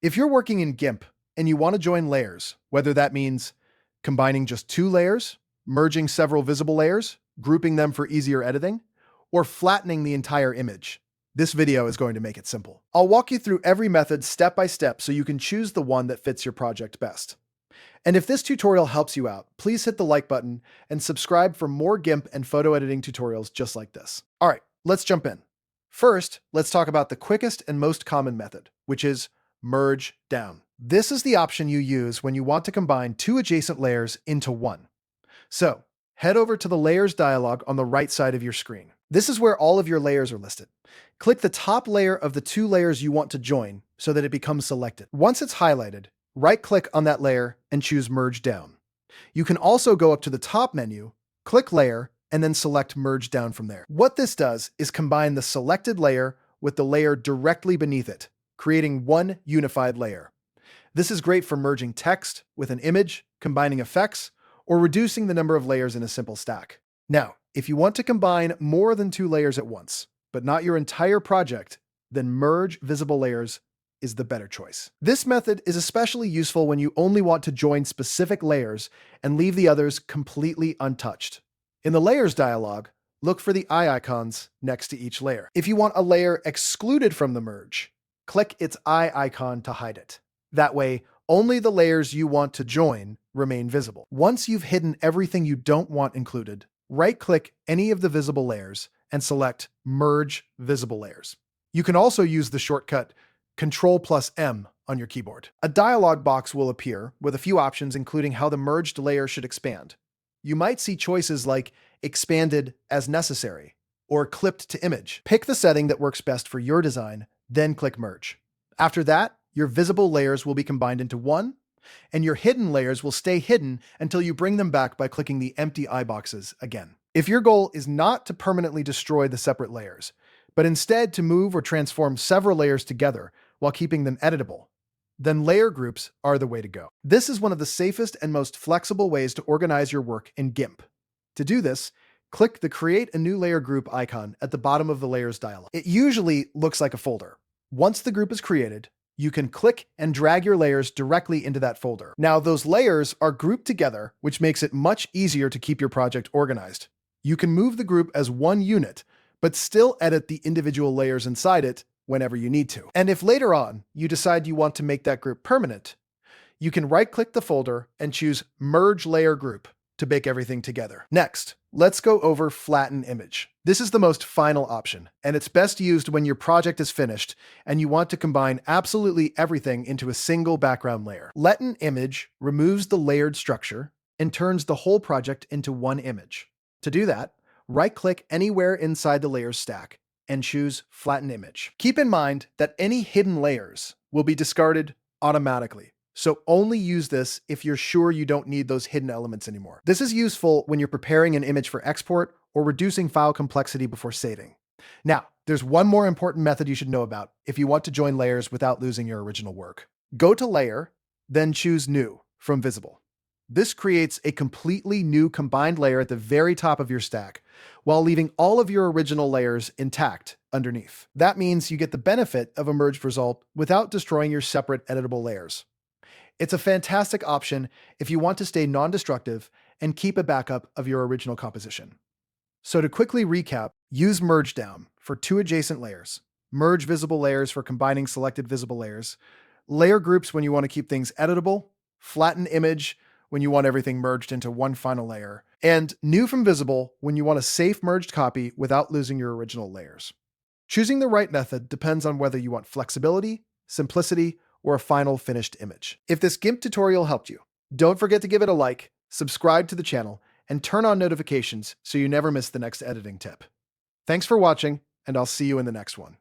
If you're working in Gimp and you want to join layers, whether that means combining just two layers, merging several visible layers, grouping them for easier editing, or flattening the entire image, this video is going to make it simple. I'll walk you through every method step by step so you can choose the one that fits your project best. And if this tutorial helps you out, please hit the like button and subscribe for more Gimp and photo editing tutorials just like this. All right, let's jump in. First, let's talk about the quickest and most common method, which is merge down. This is the option you use when you want to combine two adjacent layers into one. So, head over to the Layers dialog on the right side of your screen. This is where all of your layers are listed. Click the top layer of the two layers you want to join so that it becomes selected. Once it's highlighted, right-click on that layer and choose Merge Down. You can also go up to the top menu, click Layer, and then select Merge Down from there. What this does is combine the selected layer with the layer directly beneath it, creating one unified layer. This is great for merging text with an image, combining effects, or reducing the number of layers in a simple stack. Now, if you want to combine more than two layers at once, but not your entire project, then Merge Visible Layers is the better choice. This method is especially useful when you only want to join specific layers and leave the others completely untouched. In the Layers dialog, look for the eye icons next to each layer. If you want a layer excluded from the merge, click its eye icon to hide it. That way, only the layers you want to join remain visible. Once you've hidden everything you don't want included, right-click any of the visible layers and select Merge Visible Layers. You can also use the shortcut Ctrl+M on your keyboard. A dialog box will appear with a few options, including how the merged layer should expand. You might see choices like Expanded as Necessary or Clipped to Image. Pick the setting that works best for your design, then click Merge. After that, your visible layers will be combined into one, and your hidden layers will stay hidden until you bring them back by clicking the empty eye boxes again. If your goal is not to permanently destroy the separate layers, but instead to move or transform several layers together while keeping them editable, then layer groups are the way to go. This is one of the safest and most flexible ways to organize your work in Gimp. To do this, click the Create a New Layer Group icon at the bottom of the Layers dialog. It usually looks like a folder. Once the group is created, you can click and drag your layers directly into that folder. Now, those layers are grouped together, which makes it much easier to keep your project organized. You can move the group as one unit, but still edit the individual layers inside it whenever you need to. And if later on you decide you want to make that group permanent, you can right-click the folder and choose Merge Layer Group to bake everything together. Next, let's go over Flatten Image. This is the most final option, and it's best used when your project is finished and you want to combine absolutely everything into a single background layer. Flatten Image removes the layered structure and turns the whole project into one image. To do that, right-click anywhere inside the layers stack and choose Flatten Image. Keep in mind that any hidden layers will be discarded automatically, so only use this if you're sure you don't need those hidden elements anymore. This is useful when you're preparing an image for export or reducing file complexity before saving. Now, there's one more important method you should know about if you want to join layers without losing your original work. Go to Layer, then choose New from Visible. This creates a completely new combined layer at the very top of your stack, while leaving all of your original layers intact underneath. That means you get the benefit of a merged result without destroying your separate editable layers. It's a fantastic option if you want to stay non-destructive and keep a backup of your original composition. So to quickly recap, use Merge Down for two adjacent layers, Merge Visible Layers for combining selected visible layers, Layer Groups when you want to keep things editable, Flatten Image when you want everything merged into one final layer, and New from Visible when you want a safe merged copy without losing your original layers. Choosing the right method depends on whether you want flexibility, simplicity, or a final finished image. If this Gimp tutorial helped you, don't forget to give it a like, subscribe to the channel, and turn on notifications so you never miss the next editing tip. Thanks for watching, and I'll see you in the next one.